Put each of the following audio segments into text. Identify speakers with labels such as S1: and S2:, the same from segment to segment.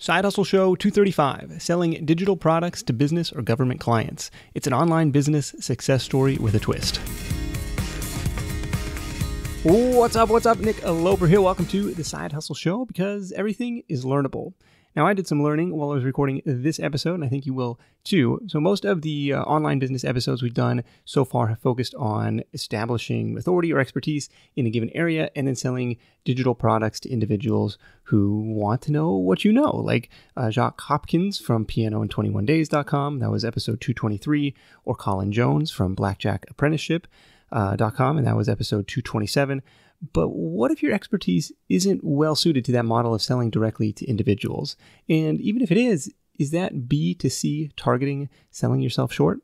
S1: Side Hustle Show 235, selling digital products to business or government clients. It's an online business success story with a twist. What's up? Nick Loper here. Welcome to the Side Hustle Show, because everything is learnable. Now, I did some learning while I was recording this episode, and I think you will too. So most of the online business episodes we've done so far have focused on establishing authority or expertise in a given area and then selling digital products to individuals who want to know what you know, like Jacques Hopkins from pianoin21days.com. That was episode 223, or Colin Jones from blackjackapprenticeship.com, and that was episode 227. But what if your expertise isn't well suited to that model of selling directly to individuals? And even if it is that B to C targeting selling yourself short?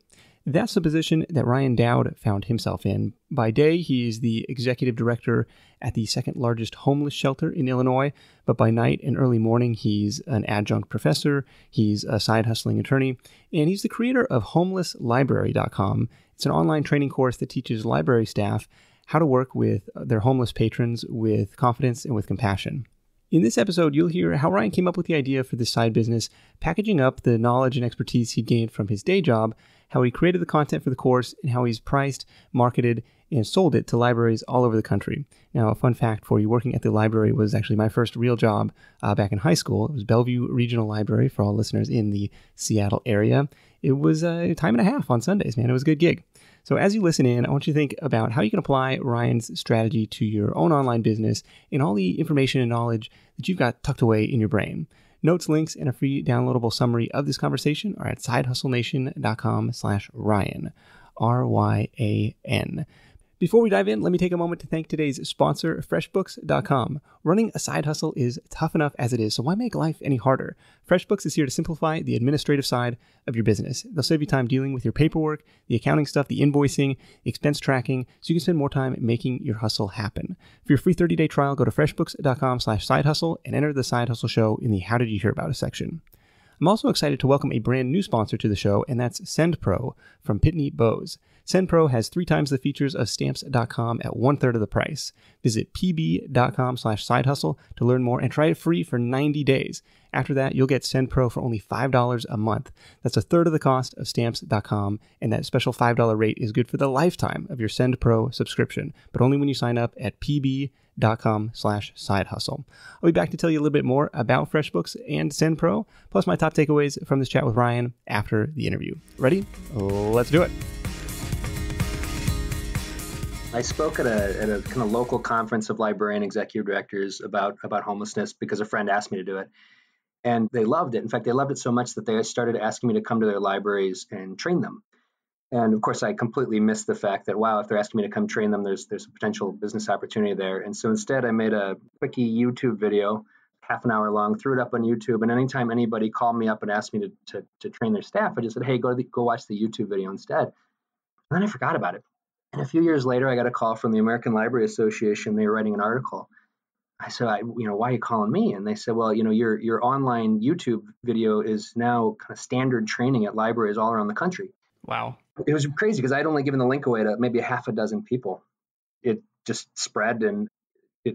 S1: That's the position that Ryan Dowd found himself in. By day, he is the executive director at the second largest homeless shelter in Illinois, but by night and early morning, he's an adjunct professor, he's a side hustling attorney, and he's the creator of homelesslibrary.com. It's an online training course that teaches library staff how to work with their homeless patrons with confidence and with compassion. In this episode, you'll hear how Ryan came up with the idea for this side business, packaging up the knowledge and expertise he gained from his day job, how he created the content for the course, and how he's priced, marketed, and sold it to libraries all over the country. Now, a fun fact for you, working at the library was actually my first real job back in high school. It was Bellevue Regional Library for all listeners in the Seattle area. It was a time and a half on Sundays, man. It was a good gig. So as you listen in, I want you to think about how you can apply Ryan's strategy to your own online business and all the information and knowledge that you've got tucked away in your brain. Notes, links, and a free downloadable summary of this conversation are at sidehustlenation.com/Ryan, RYAN. Before we dive in, let me take a moment to thank today's sponsor, FreshBooks.com. Running a side hustle is tough enough as it is, so why make life any harder? FreshBooks is here to simplify the administrative side of your business. They'll save you time dealing with your paperwork, the accounting stuff, the invoicing, the expense tracking, so you can spend more time making your hustle happen. For your free 30-day trial, go to freshbooks.com/sidehustle and enter the Side Hustle Show in the How Did You Hear About Us section. I'm also excited to welcome a brand new sponsor to the show, and that's SendPro from Pitney Bowes. SendPro has 3 times the features of Stamps.com at 1/3 of the price. Visit pb.com/sidehustle to learn more and try it free for 90 days. After that, you'll get SendPro for only $5 a month. That's 1/3 of the cost of Stamps.com, and that special $5 rate is good for the lifetime of your SendPro subscription, but only when you sign up at pb.com/sidehustle. I'll be back to tell you a little bit more about FreshBooks and SendPro, plus my top takeaways from this chat with Ryan after the interview. Ready? Let's do it.
S2: I spoke at a kind of local conference of librarian executive directors about homelessness because a friend asked me to do it. And they loved it. In fact, they loved it so much that they started asking me to come to their libraries and train them. And of course, I completely missed the fact that, wow, if they're asking me to come train them, there's a potential business opportunity there. And so instead, I made a quickie YouTube video, half an hour long, threw it up on YouTube. And anytime anybody called me up and asked me to train their staff, I just said, hey, go watch the YouTube video instead. And then I forgot about it. And a few years later, I got a call from the American Library Association. They were writing an article. I said, why are you calling me? And they said, well, your online YouTube video is now kind of standard training at libraries all around the country.
S1: Wow.
S2: It was crazy because I'd only given the link away to maybe half a dozen people. It just spread. And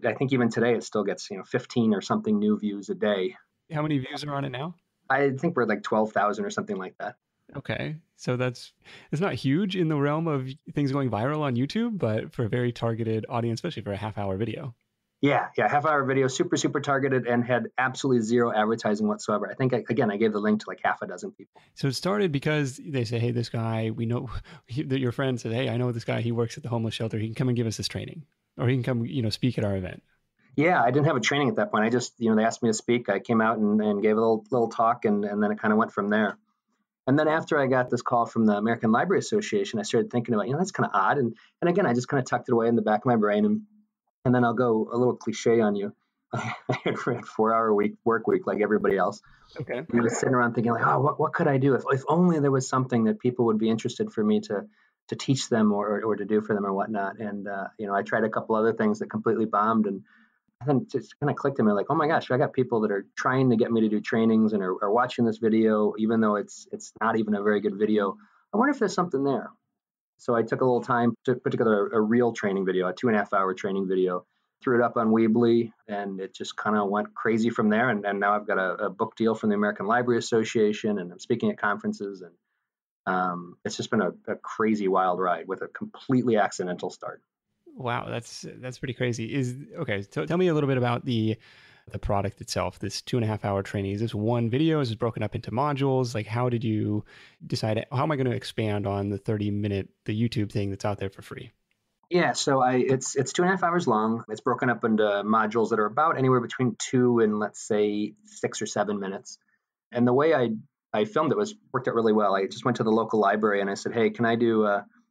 S2: I think even today it still gets, 15 or something new views a day.
S1: How many views are on it now?
S2: I think we're like 12,000 or something like that.
S1: Okay. So it's not huge in the realm of things going viral on YouTube, but for a very targeted audience, especially for a half-hour video.
S2: Yeah. Half-hour video, super, super targeted, and had absolutely zero advertising whatsoever. I think, again, I gave the link to like half a dozen people.
S1: So it started because they say, hey, this guy, we know, your friend said, hey, I know this guy, he works at the homeless shelter. He can come and give us this training, or he can come, speak at our event.
S2: Yeah, I didn't have a training at that point. I just, they asked me to speak. I came out and gave a little talk, and then it kind of went from there. And then after I got this call from the American Library Association, I started thinking about, that's kind of odd. And again, I just kind of tucked it away in the back of my brain. And then I'll go a little cliche on you. I had a 4-hour work week like everybody else. Okay. And I was sitting around thinking like, what could I do? If only there was something that people would be interested for me to teach them or to do for them or whatnot. And, I tried a couple other things that completely bombed. And then it just kind of clicked in me like, oh my gosh, I got people that are trying to get me to do trainings and are watching this video, even though it's not even a very good video. I wonder if there's something there. So I took a little time to put together a real training video, a 2.5-hour training video, threw it up on Weebly, and it just kind of went crazy from there. And now I've got a book deal from the American Library Association, and I'm speaking at conferences. And it's just been a crazy wild ride with a completely accidental start.
S1: Wow, that's pretty crazy. Tell me a little bit about the product itself, this 2.5 hour training. Is this one video? Is it broken up into modules? Like, how did you decide, how am I going to expand on the 30-minute, the YouTube thing that's out there for free?
S2: Yeah, so it's 2.5 hours long. It's broken up into modules that are about anywhere between 2 and, let's say, 6 or 7 minutes. And the way I filmed it worked out really well. I just went to the local library and I said, hey, can I do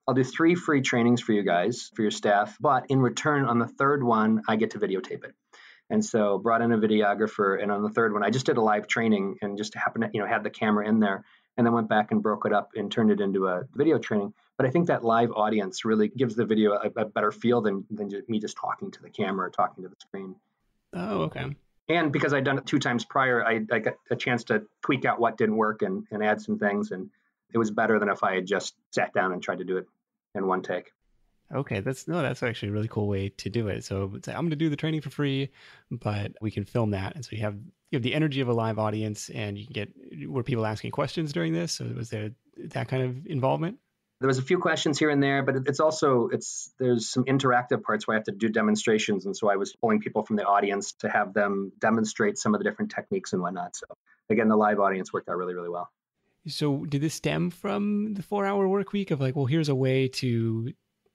S2: I'll do 3 free trainings for you guys, for your staff, but in return on the third one, I get to videotape it. And so brought in a videographer, and on the third one, I just did a live training and just happened to, had the camera in there, and then went back and broke it up and turned it into a video training. But I think that live audience really gives the video a better feel than me just talking to the camera or talking to the screen.
S1: Oh, okay.
S2: And because I'd done it 2 times prior, I got a chance to tweak out what didn't work and add some things. And it was better than if I had just sat down and tried to do it in one take.
S1: Okay, that's actually a really cool way to do it. So I'm going to do the training for free, but we can film that. And so you have the energy of a live audience, and you can get, were people asking questions during this? So was there that kind of involvement?
S2: There was a few questions here and there, but there's some interactive parts where I have to do demonstrations. And so I was pulling people from the audience to have them demonstrate some of the different techniques and whatnot. So again, the live audience worked out really, really well.
S1: So did this stem from the 4-hour work week of like, well, here's a way to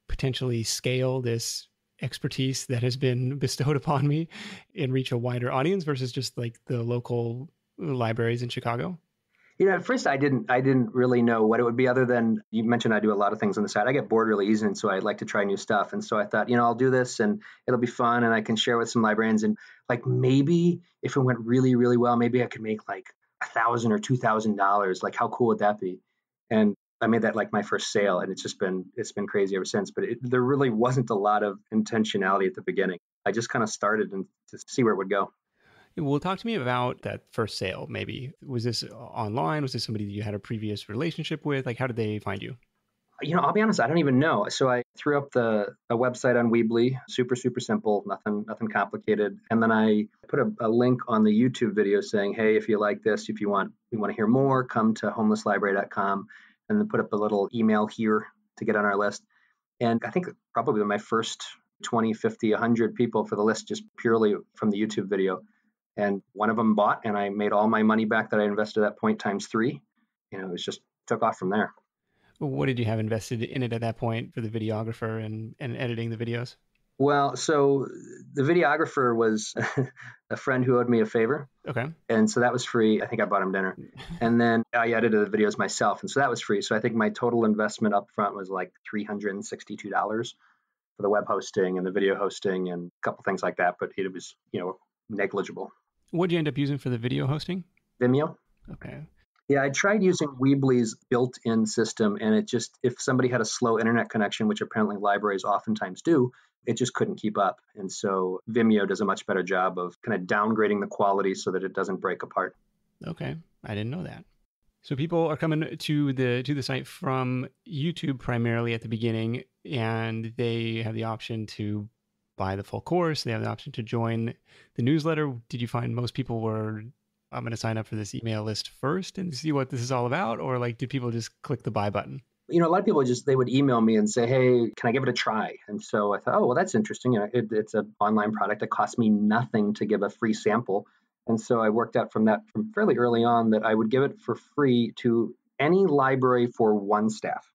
S1: potentially scale this expertise that has been bestowed upon me and reach a wider audience versus just like the local libraries in Chicago?
S2: At first I didn't really know what it would be, other than you mentioned I do a lot of things on the side. I get bored really easy, and so I like to try new stuff. And so I thought, I'll do this and it'll be fun, and I can share with some librarians. And like, maybe if it went really, really well, maybe I could make like $1,000 or $2,000. Like, how cool would that be? And I made that like my first sale, and it's been crazy ever since. But there really wasn't a lot of intentionality at the beginning. I just kind of started and to see where it would go.
S1: Well, talk to me about that first sale. Maybe was this online? Was this somebody that you had a previous relationship with? Like, how did they find you?
S2: I'll be honest, I don't even know. So I threw up a website on Weebly, super, super simple, nothing complicated. And then I put a link on the YouTube video saying, hey, if you like this, if you want to hear more, come to homelesslibrary.com, and then put up a little email here to get on our list. And I think probably my first 20, 50, 100 people for the list, just purely from the YouTube video. And one of them bought, and I made all my money back that I invested at that point times 3. It was just took off from there.
S1: What did you have invested in it at that point for the videographer and editing the videos?
S2: Well, so the videographer was a friend who owed me a favor.
S1: Okay.
S2: And so that was free. I think I bought him dinner. And then I edited the videos myself. And so that was free. So I think my total investment up front was like $362 for the web hosting and the video hosting and a couple things like that. But it was, negligible.
S1: What did you end up using for the video hosting?
S2: Vimeo.
S1: Okay.
S2: Yeah, I tried using Weebly's built-in system, and it just, if somebody had a slow internet connection, which apparently libraries oftentimes do, it just couldn't keep up. And so Vimeo does a much better job of kind of downgrading the quality so that it doesn't break apart.
S1: Okay, I didn't know that. So people are coming to the site from YouTube primarily at the beginning, and they have the option to buy the full course. They have the option to join the newsletter. Did you find most people were, I'm going to sign up for this email list first and see what this is all about? Or like, did people just click the buy button?
S2: A lot of people they would email me and say, hey, can I give it a try? And so I thought, oh, well, that's interesting. It's an online product. It costs me nothing to give a free sample. And so I worked out from fairly early on that I would give it for free to any library for one staff.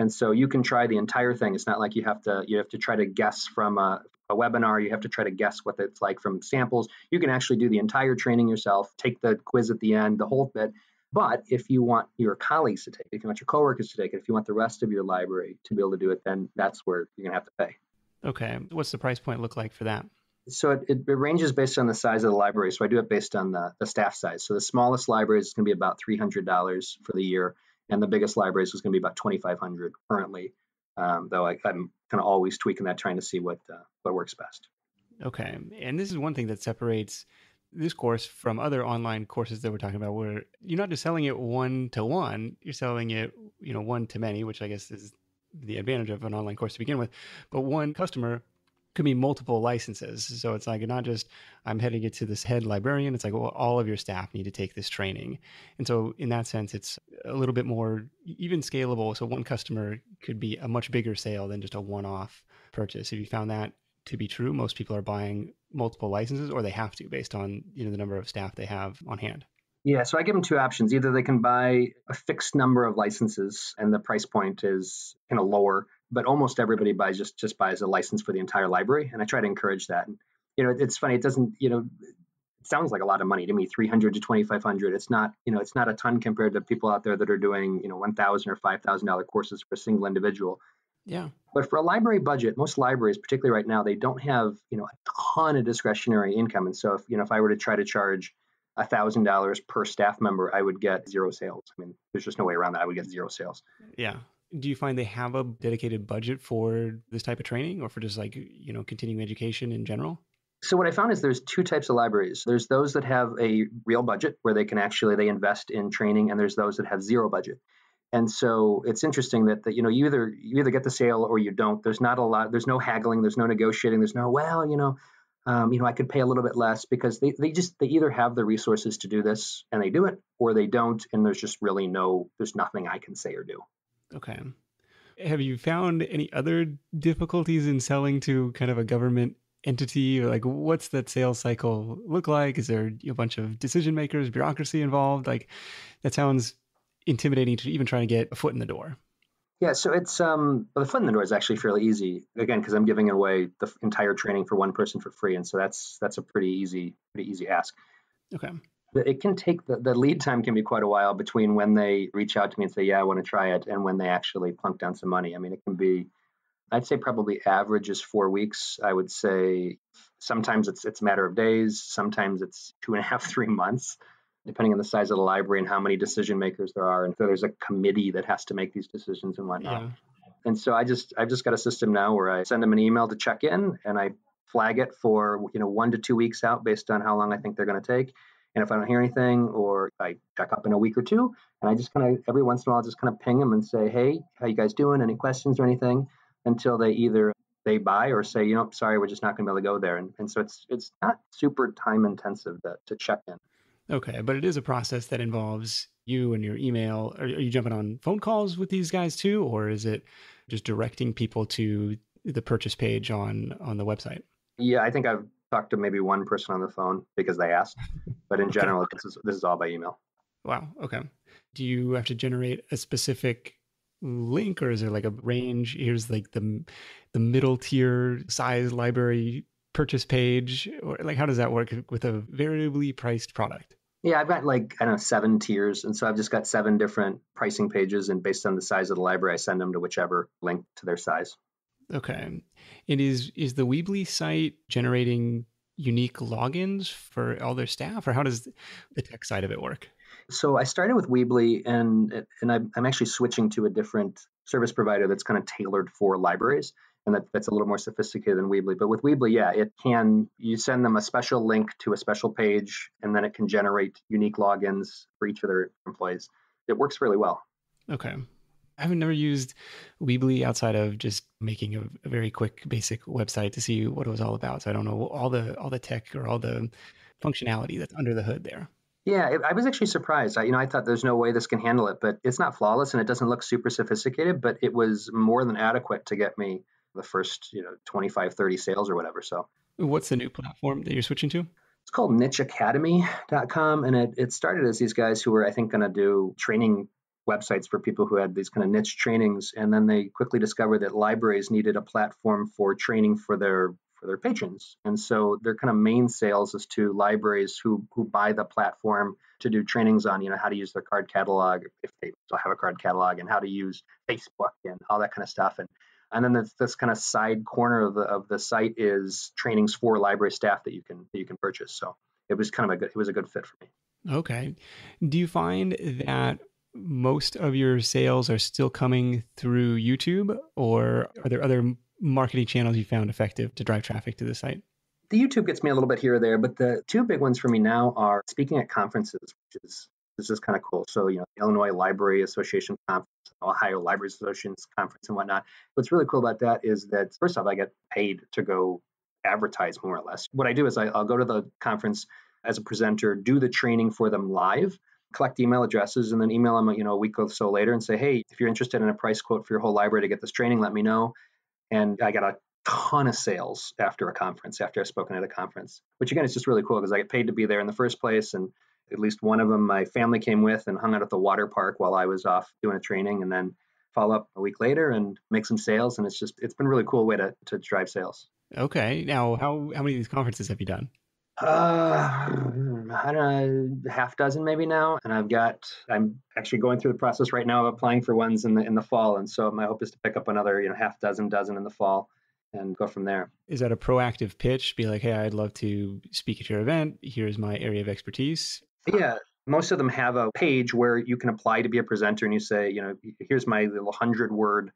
S2: And so you can try the entire thing. It's not like you have to try to guess from a webinar. You have to try to guess what it's like from samples. You can actually do the entire training yourself, take the quiz at the end, the whole bit. But if you want your colleagues to take it, if you want your coworkers to take it, if you want the rest of your library to be able to do it, then that's where you're going to have to pay.
S1: Okay. What's the price point look like for that?
S2: So it ranges based on the size of the library. So I do it based on the staff size. So the smallest library is going to be about $300 for the year. And the biggest libraries is going to be about $2,500 currently, though I'm kind of always tweaking that, trying to see what works best. Okay.
S1: And this is one thing that separates this course from other online courses that we're talking about, where you're not just selling it one-to-one, you're selling it, one-to-many, which I guess is the advantage of an online course to begin with. But one customer could be multiple licenses. So it's like not just I'm heading it to this head librarian. It's like, well, all of your staff need to take this training. And so in that sense, it's a little bit more even scalable. So one customer could be a much bigger sale than just a one-off purchase. Have you found that to be true? Most people are buying multiple licenses, or they have to based on the number of staff they have on hand.
S2: Yeah, so I give them two options. Either they can buy a fixed number of licenses and the price point is kind of lower, but almost everybody buys just buys a license for the entire library. And I try to encourage that. And, it's funny. It doesn't, it sounds like a lot of money to me, 300 to 2,500. It's not, it's not a ton compared to people out there that are doing, $1,000 or $5,000 courses for a single individual.
S1: Yeah.
S2: But for a library budget, most libraries, particularly right now, they don't have, a ton of discretionary income. And so if I were to try to charge $1,000 per staff member, I would get zero sales. I mean, there's just no way around that. I would get zero sales.
S1: Yeah. Do you find they have a dedicated budget for this type of training or for just like, continuing education in general?
S2: So what I found is there's two types of libraries. There's those that have a real budget where they can they invest in training, and there's those that have zero budget. And so it's interesting that you either get the sale or you don't. There's not a lot. There's no haggling. There's no negotiating. There's no, I could pay a little bit less, because they either have the resources to do this and they do it, or they don't. And there's just really there's nothing I can say or do.
S1: Okay. Have you found any other difficulties in selling to kind of a government entity? Or like, what's that sales cycle look like? Is there a bunch of decision makers, bureaucracy involved? Like, that sounds intimidating to even try to get a foot in the door.
S2: Yeah, so it's the foot in the door is actually fairly easy, again, because I'm giving away the entire training for one person for free, and so that's a pretty easy ask.
S1: Okay.
S2: It can take the lead time can be quite a while between when they reach out to me and say, yeah, I want to try it, and when they actually plunk down some money. I mean, it can be, I'd say probably average is 4 weeks. I would say sometimes it's a matter of days, sometimes it's 2.5, 3 months, depending on the size of the library and how many decision makers there are. And so there's a committee that has to make these decisions and whatnot. Yeah. And so I've just got a system now where I send them an email to check in, and I flag it for 1 to 2 weeks out based on how long I think they're going to take. And if I don't hear anything, or I check up in a week or two, and I just kind of every once in a while just kind of ping them and say, hey, how you guys doing? Any questions or anything? Until they either they buy or say, sorry, we're just not going to be able to go there. And so it's not super time intensive to check in.
S1: Okay, but it is a process that involves you and your email. Are you jumping on phone calls with these guys too, or is it just directing people to the purchase page on the website?
S2: Yeah, I think I've talked to maybe one person on the phone because they asked, but in general, this is all by email.
S1: Wow. Okay. Do you have to generate a specific link, or is there like a range? Here's like the middle tier size library purchase page, or like how does that work with a variably priced product?
S2: Yeah, I've got 7 tiers, and so I've just got 7 different pricing pages, and based on the size of the library, I send them to whichever link to their size.
S1: Okay. And is the Weebly site generating unique logins for all their staff, or how does the tech side of it work?
S2: So I started with Weebly, and I'm actually switching to a different service provider that's kind of tailored for libraries, and that's a little more sophisticated than Weebly. But with Weebly, yeah, you send them a special link to a special page, and then it can generate unique logins for each of their employees. It works really well.
S1: Okay. I've never used Weebly outside of just making a very quick, basic website to see what it was all about. So I don't know all the tech or all the functionality that's under the hood there.
S2: Yeah, I was actually surprised. I thought there's no way this can handle it, but it's not flawless and it doesn't look super sophisticated, but it was more than adequate to get me the first 25, 30 sales or whatever. So
S1: what's the new platform that you're switching to?
S2: It's called nicheacademy.com, and it started as these guys who were, I think, going to do training websites for people who had these kind of niche trainings, and then they quickly discovered that libraries needed a platform for training for their patrons. And so their kind of main sales is to libraries who buy the platform to do trainings on, how to use their card catalog, if they still have a card catalog, and how to use Facebook and all that kind of stuff. And then this kind of side corner of the site is trainings for library staff that you can purchase. So it was a good fit for me.
S1: Okay. Do you find that most of your sales are still coming through YouTube, or are there other marketing channels you found effective to drive traffic to the site?
S2: The YouTube gets me a little bit here or there, but the two big ones for me now are speaking at conferences, which is kind of cool. So, the Illinois Library Association Conference, Ohio Library Association Conference and whatnot. What's really cool about that is that, first off, I get paid to go advertise more or less. What I do is I'll go to the conference as a presenter, do the training for them live, collect email addresses, and then email them, a week or so later and say, hey, if you're interested in a price quote for your whole library to get this training, let me know. And I got a ton of sales after I've spoken at a conference, which again, is just really cool because I get paid to be there in the first place. And at least one of them, my family came with and hung out at the water park while I was off doing a training, and then follow up a week later and make some sales. And it's been a really cool way to drive sales.
S1: Okay. Now, how many of these conferences have you done?
S2: I don't know, half dozen maybe now. And I'm actually going through the process right now of applying for ones in the fall. And so my hope is to pick up another, half dozen in the fall and go from there.
S1: Is that a proactive pitch? Be like, hey, I'd love to speak at your event. Here's my area of expertise.
S2: Yeah. Most of them have a page where you can apply to be a presenter, and you say, here's my little 100-word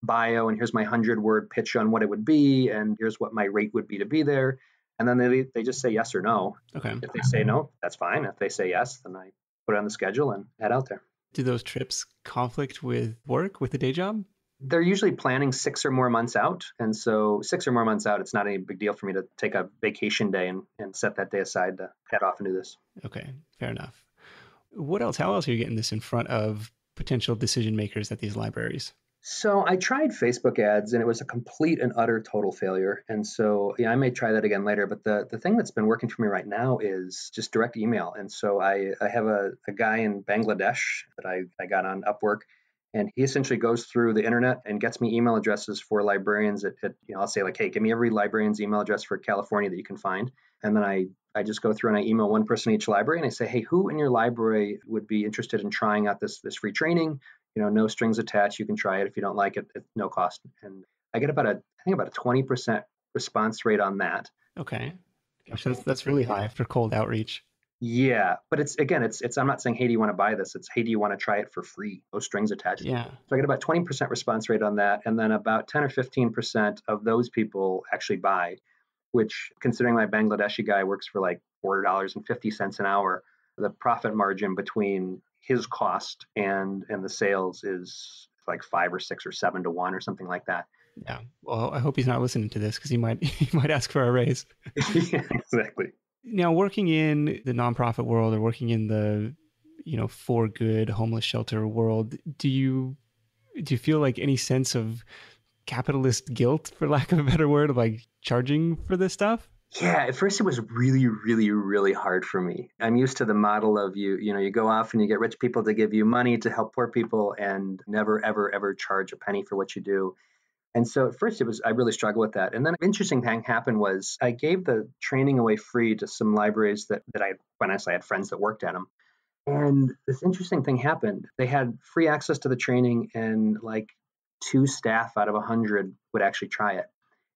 S2: bio, and here's my 100-word pitch on what it would be, and here's what my rate would be to be there. And then they just say yes or no.
S1: Okay.
S2: If they say no, that's fine. If they say yes, then I put it on the schedule and head out there.
S1: Do those trips conflict with work, with the day job?
S2: They're usually planning 6 or more months out. And so 6 or more months out, it's not any big deal for me to take a vacation day and set that day aside to head off and do this.
S1: Okay, fair enough. What else? How else are you getting this in front of potential decision makers at these libraries?
S2: So I tried Facebook ads, and it was a complete and utter total failure. And so I may try that again later. But the thing that's been working for me right now is just direct email. And so I have a guy in Bangladesh that I got on Upwork, and he essentially goes through the internet and gets me email addresses for librarians at I'll say like, hey, give me every librarian's email address for California that you can find. And then I just go through and I email one person each library, and I say, hey, who in your library would be interested in trying out this free training? No strings attached. You can try it. If you don't like it, at no cost. And I get about a 20% response rate on that.
S1: Okay. Gosh, that's really high for cold outreach.
S2: Yeah. But it's I'm not saying, hey, do you want to buy this? It's, hey, do you want to try it for free? No strings attached.
S1: Yeah.
S2: So I get about 20% response rate on that. And then about 10 or 15% of those people actually buy, which, considering my Bangladeshi guy works for like $4.50 an hour, the profit margin between his cost and the sales is like 5 or 6 or 7 to 1 or something like that.
S1: Yeah. Well, I hope he's not listening to this because he might ask for a raise.
S2: Yeah, exactly.
S1: Now, working in the nonprofit world or working in the for good homeless shelter world, do you feel like any sense of capitalist guilt, for lack of a better word, of like charging for this stuff?
S2: Yeah, at first it was really, really, really hard for me. I'm used to the model of you go off and you get rich people to give you money to help poor people and never, ever, ever charge a penny for what you do. And so at first I really struggled with that. And then an interesting thing happened was I gave the training away free to some libraries that I had friends that worked at them. And this interesting thing happened. They had free access to the training, and like 2 staff out of 100 would actually try it.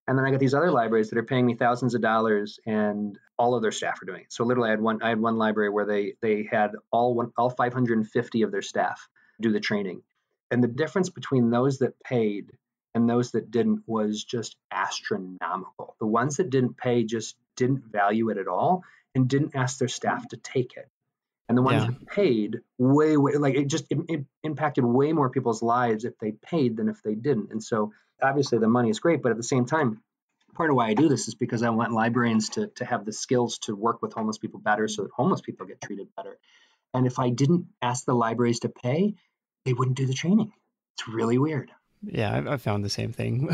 S2: And then I got these other libraries that are paying me thousands of dollars, and all of their staff are doing it. So literally, I had one library where they had all 550 of their staff do the training, and the difference between those that paid and those that didn't was just astronomical. The ones that didn't pay just didn't value it at all and didn't ask their staff to take it. And the ones that paid way, like it impacted way more people's lives if they paid than if they didn't. And so obviously the money is great, but at the same time, part of why I do this is because I want librarians to have the skills to work with homeless people better so that homeless people get treated better. And if I didn't ask the libraries to pay, they wouldn't do the training. It's really weird.
S1: Yeah, I've found the same thing,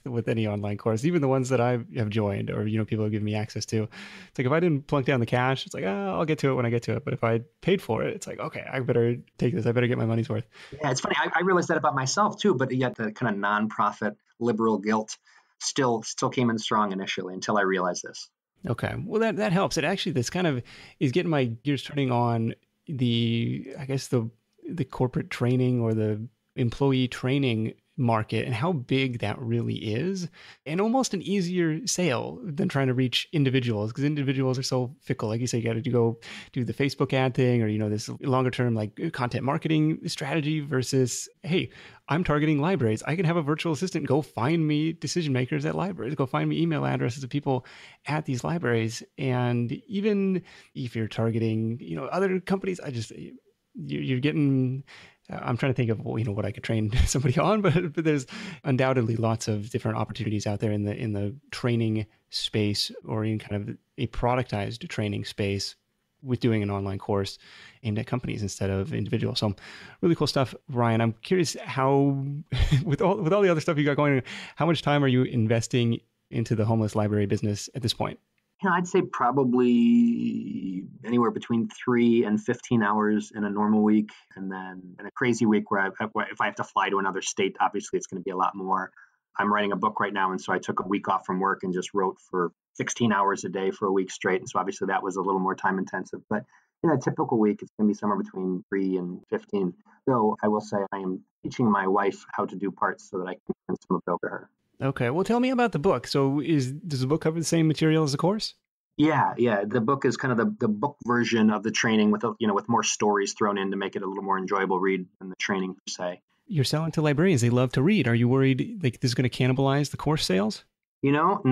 S1: with any online course, even the ones that I have joined or, people have given me access to. It's like, if I didn't plunk down the cash, it's like, I'll get to it when I get to it. But if I paid for it, it's like, okay, I better take this. I better get my money's worth.
S2: Yeah, it's funny. I realized that about myself too, but yet the kind of nonprofit liberal guilt still came in strong initially until I realized this.
S1: Okay. Well, that helps. It actually, this kind of is getting my gears turning on the corporate training or the employee training market and how big that really is, and almost an easier sale than trying to reach individuals, because individuals are so fickle. Like you say, you got to go do the Facebook ad thing or, this longer term like content marketing strategy versus, hey, I'm targeting libraries. I can have a virtual assistant go find me decision makers at libraries, go find me email addresses of people at these libraries. And even if you're targeting, other companies, you're getting I'm trying to think of what I could train somebody on, but there's undoubtedly lots of different opportunities out there in the training space, or in kind of a productized training space, with doing an online course aimed at companies instead of individuals. So really cool stuff, Ryan. I'm curious how, with all the other stuff you got going on, how much time are you investing into the homeless library business at this point?
S2: I'd say probably anywhere between 3 and 15 hours in a normal week. And then in a crazy week where if I have to fly to another state, obviously it's going to be a lot more. I'm writing a book right now. And so I took a week off from work and just wrote for 16 hours a day for a week straight. And so obviously that was a little more time intensive. But in a typical week, it's going to be somewhere between 3 and 15. Though I will say I am teaching my wife how to do parts so that I can turn some of it over to her.
S1: Okay. Well, tell me about the book. So does the book cover the same material as the course?
S2: Yeah. The book is kind of the book version of the training with more stories thrown in to make it a little more enjoyable read than the training per se.
S1: You're selling to librarians. They love to read. Are you worried like this is going to cannibalize the course sales?
S2: No,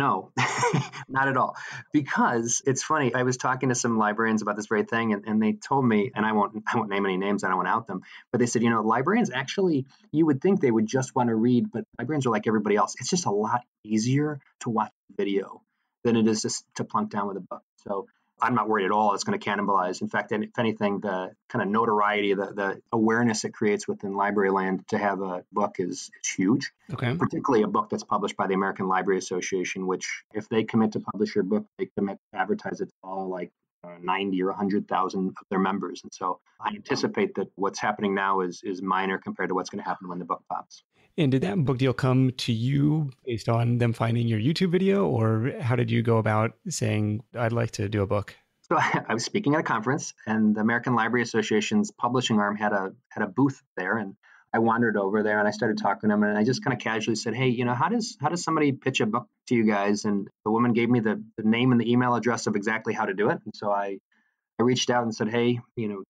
S2: not at all. Because it's funny, I was talking to some librarians about this very thing, and they told me, and I won't name any names, I don't want to out them, but they said, librarians actually, you would think they would just want to read, but librarians are like everybody else. It's just a lot easier to watch video than it is just to plunk down with a book. So I'm not worried at all it's going to cannibalize. In fact, if anything, the kind of notoriety, the awareness it creates within library land to have a book is huge.
S1: Okay.
S2: Particularly a book that's published by the American Library Association, which if they commit to publish your book, they commit to advertise it to all like 90 or 100,000 of their members. And so I anticipate that what's happening now is minor compared to what's going to happen when the book pops.
S1: And did that book deal come to you based on them finding your YouTube video, or how did you go about saying, I'd like to do a book?
S2: So I was speaking at a conference, and the American Library Association's publishing arm had a booth there, and I wandered over there and I started talking to them, and I just kind of casually said, hey, how does somebody pitch a book to you guys? And the woman gave me the name and the email address of exactly how to do it. And so I reached out and said, hey,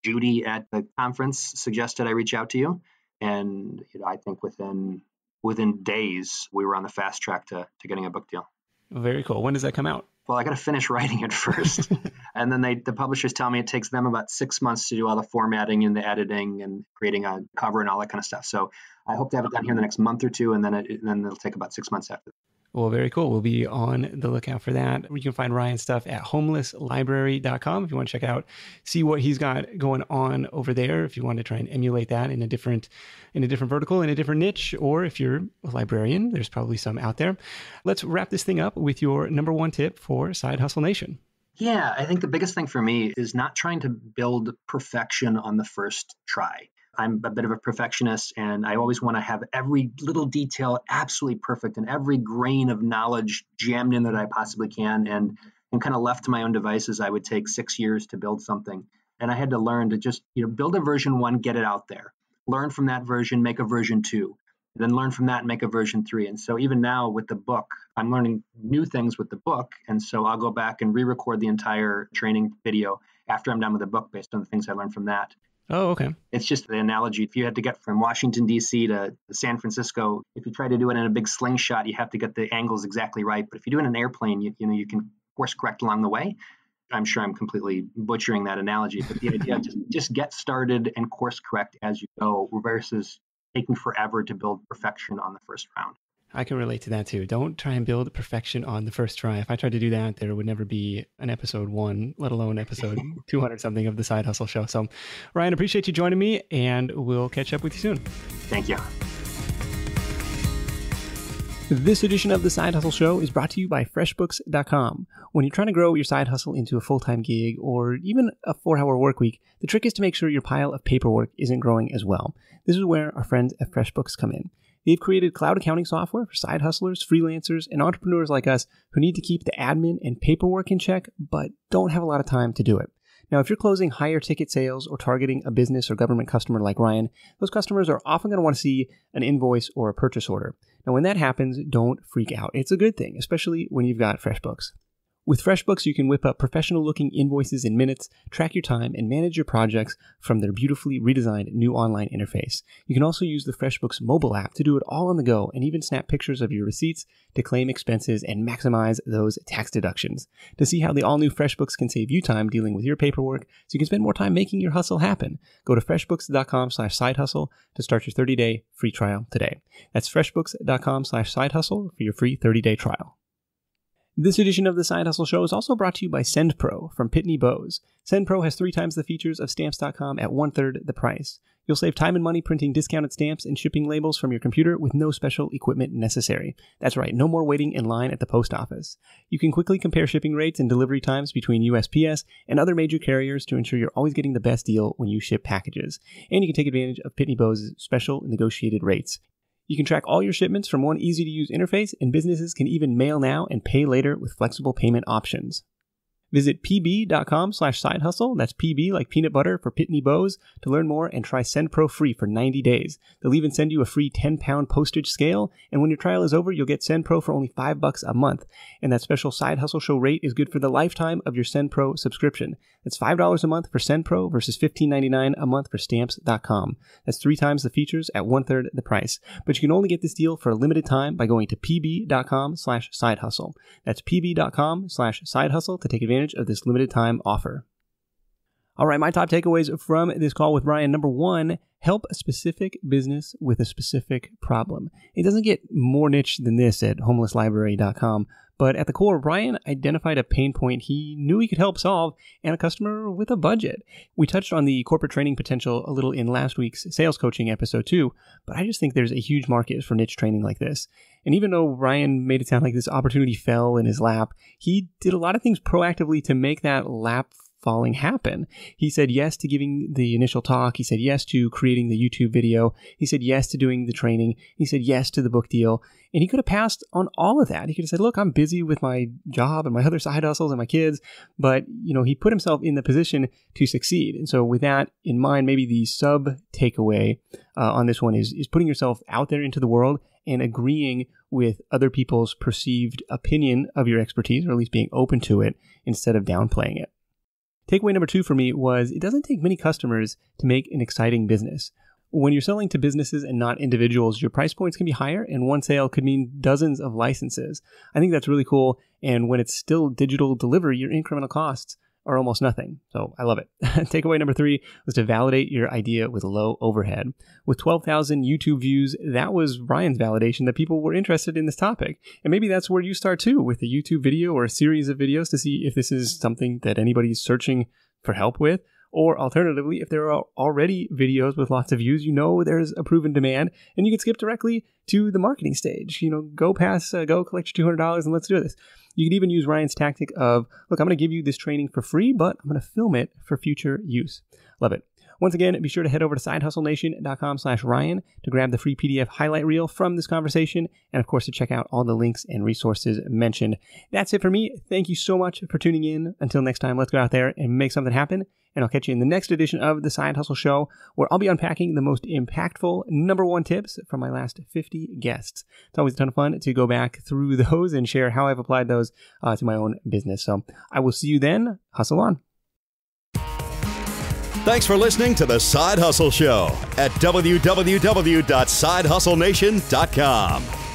S2: Judy at the conference suggested I reach out to you. And I think within days, we were on the fast track to getting a book deal.
S1: Very cool. When does that come out?
S2: Well, I got to finish writing it first. And then the publishers tell me it takes them about 6 months to do all the formatting and the editing and creating a cover and all that kind of stuff. So I hope to have it done here in the next month or two, and then it'll take about 6 months after.
S1: Well, very cool. We'll be on the lookout for that. You can find Ryan's stuff at homelesslibrary.com if you want to check out, see what he's got going on over there. If you want to try and emulate that in a different vertical, in a different niche, or if you're a librarian, there's probably some out there. Let's wrap this thing up with your number one tip for Side Hustle Nation.
S2: Yeah, I think the biggest thing for me is not trying to build perfection on the first try. I'm a bit of a perfectionist, and I always want to have every little detail absolutely perfect and every grain of knowledge jammed in that I possibly can. And kind of left to my own devices, I would take 6 years to build something. And I had to learn to just build a version 1, get it out there. Learn from that version, make a version 2. Then learn from that and make a version 3. And so even now with the book, I'm learning new things with the book. And so I'll go back and re-record the entire training video after I'm done with the book based on the things I learned from that.
S1: Oh, okay.
S2: It's just the analogy. If you had to get from Washington, D.C. to San Francisco, if you try to do it in a big slingshot, you have to get the angles exactly right. But if you do it in an airplane, you can course correct along the way. I'm sure I'm completely butchering that analogy, but the idea just get started and course correct as you go versus taking forever to build perfection on the first round.
S1: I can relate to that too. Don't try and build perfection on the first try. If I tried to do that, there would never be an episode 1, let alone episode 200 something of the Side Hustle Show. So, Ryan, appreciate you joining me, and we'll catch up with you soon.
S2: Thank you.
S1: This edition of the Side Hustle Show is brought to you by FreshBooks.com. When you're trying to grow your side hustle into a full-time gig or even a 4-hour work week, the trick is to make sure your pile of paperwork isn't growing as well. This is where our friends at FreshBooks come in. They've created cloud accounting software for side hustlers, freelancers, and entrepreneurs like us who need to keep the admin and paperwork in check, but don't have a lot of time to do it. Now, if you're closing higher ticket sales or targeting a business or government customer like Ryan, those customers are often going to want to see an invoice or a purchase order. Now, when that happens, don't freak out. It's a good thing, especially when you've got FreshBooks. With FreshBooks, you can whip up professional-looking invoices in minutes, track your time, and manage your projects from their beautifully redesigned new online interface. You can also use the FreshBooks mobile app to do it all on the go and even snap pictures of your receipts to claim expenses and maximize those tax deductions. To see how the all-new FreshBooks can save you time dealing with your paperwork so you can spend more time making your hustle happen, go to freshbooks.com/sidehustle to start your 30-day free trial today. That's freshbooks.com/sidehustle for your free 30-day trial. This edition of the Side Hustle Show is also brought to you by SendPro from Pitney Bowes. SendPro has 3 times the features of Stamps.com at 1/3 the price. You'll save time and money printing discounted stamps and shipping labels from your computer with no special equipment necessary. That's right, no more waiting in line at the post office. You can quickly compare shipping rates and delivery times between USPS and other major carriers to ensure you're always getting the best deal when you ship packages. And you can take advantage of Pitney Bowes' special negotiated rates. You can track all your shipments from one easy-to-use interface, and businesses can even mail now and pay later with flexible payment options. Visit pb.com/sidehustle, that's PB like peanut butter for Pitney Bowes, to learn more and try SendPro free for 90 days. They'll even send you a free 10-pound postage scale, and when your trial is over, you'll get SendPro for only $5 a month. And that special Side Hustle Show rate is good for the lifetime of your SendPro subscription. That's $5 a month for SendPro versus $15.99 a month for Stamps.com. That's 3 times the features at 1/3 the price. But you can only get this deal for a limited time by going to pb.com/sidehustle. That's pb.com/sidehustle to take advantage of this limited time offer. All right, my top takeaways from this call with Ryan. Number 1, help a specific business with a specific problem. It doesn't get more niche than this at homelesslibrary.com, but at the core, Ryan identified a pain point he knew he could help solve and a customer with a budget. We touched on the corporate training potential a little in last week's sales coaching episode too, but I just think there's a huge market for niche training like this. And even though Ryan made it sound like this opportunity fell in his lap, he did a lot of things proactively to make that lap falling happen. He said yes to giving the initial talk. He said yes to creating the YouTube video. He said yes to doing the training. He said yes to the book deal. And he could have passed on all of that. He could have said, look, I'm busy with my job and my other side hustles and my kids. But, he put himself in the position to succeed. And so with that in mind, maybe the sub takeaway on this one is putting yourself out there into the world and agreeing with other people's perceived opinion of your expertise, or at least being open to it instead of downplaying it. Takeaway number 2 for me was it doesn't take many customers to make an exciting business. When you're selling to businesses and not individuals, your price points can be higher, and one sale could mean dozens of licenses. I think that's really cool, and when it's still digital delivery, your incremental costs are almost nothing. So I love it. Takeaway number 3 was to validate your idea with low overhead. With 12,000 YouTube views, that was Ryan's validation that people were interested in this topic. And maybe that's where you start too, with a YouTube video or a series of videos to see if this is something that anybody's searching for help with. Or alternatively, if there are already videos with lots of views, there's a proven demand, and you can skip directly to the marketing stage. Go collect your $200 and let's do this. You could even use Ryan's tactic of, look, I'm going to give you this training for free, but I'm going to film it for future use. Love it. Once again, be sure to head over to sidehustlenation.com/Ryan to grab the free PDF highlight reel from this conversation, and of course to check out all the links and resources mentioned. That's it for me. Thank you so much for tuning in. Until next time, let's go out there and make something happen, and I'll catch you in the next edition of the Side Hustle Show, where I'll be unpacking the most impactful number 1 tips from my last 50 guests. It's always a ton of fun to go back through those and share how I've applied those to my own business. So I will see you then. Hustle on.
S3: Thanks for listening to The Side Hustle Show at www.sidehustlenation.com.